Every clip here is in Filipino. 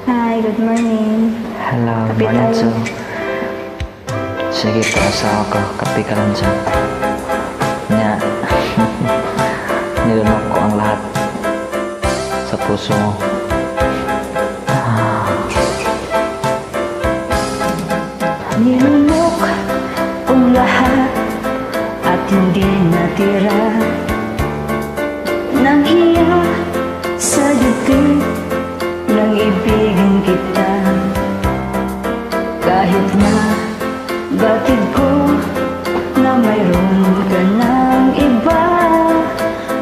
Hi, good morning. Hello, Kape morning tayo. to. Sige, paasawa ko. Kape ka lang dyan. Nya, nilunok ko ang lahat sa puso mo. Nilunok ang lahat at hindi natira nang hiya sa dibdib nang ibigin kita. Kahit na batid ko na mayroon ka ng iba,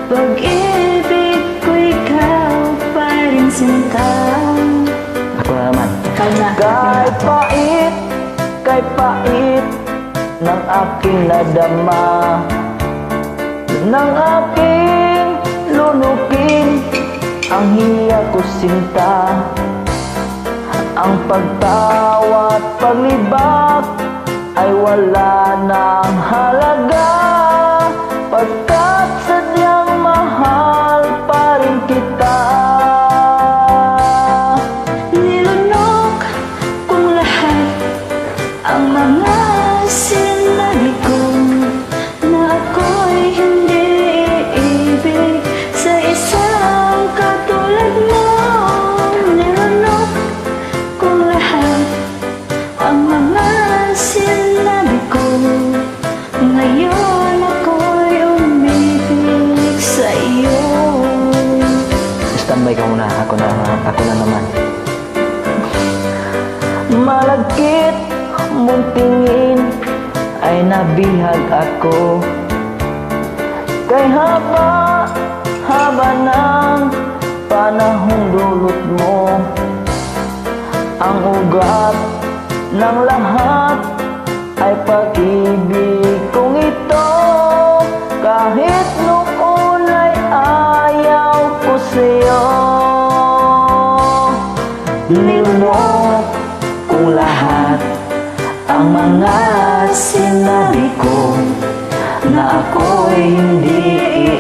pag-ibig ko ikaw pa rin sinta. Ako na naman. Ikaw na. Kay pait ng aking nadama, ng aking lunukin ang hiya ko sinta. Ang pagtawa at paglibak ay wala ng halaga, pagkat sadyang mahal pa rin kita. Nilunok kong lahat ang mga sinabi ko na ako'y hindi iibig sa isang katulad mo. Nilunok kong lahat ang mga sinabi ko, ngayon ako'y umibig sa iyo. Standby ka muna, ako na naman. Malagkit mong tingin ay nabihag ako, kay haba ng panahong dulot mo. Ang ugat ng lahat ay pag-ibig kong ito, kahit noon ay ayaw ko sa'yo. Nilunok kong lahat ang mga sinabi ko na ako'y hindi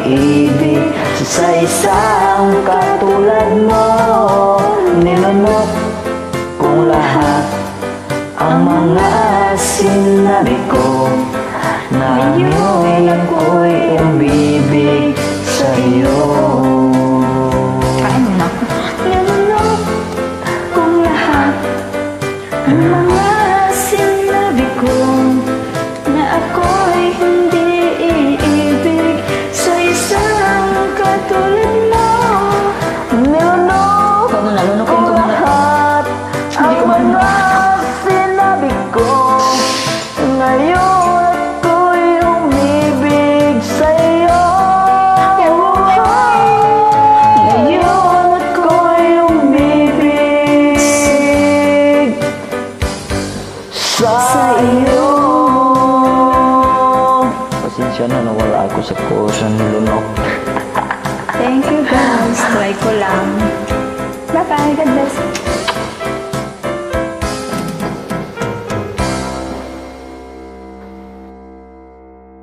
iibig sa isang katulad mo. Nilunok kong lahat ang mga sinabi ko na ngayon ako'y umibig sa iyo. Kain mo na ako. Nilunok kong lahat ang mga sinabi ko na ako'y hindi iibig sa isang katulad mo. Nilunok kong lahat ang mga sinabi ko, ngayon ako'y umibig sa iyo. Ngayon ako'y umibig sa iyo. Pasensya na, nawala ako sa course ng nilunok. Thank you guys. Try ko lang. Bye-bye. God bless.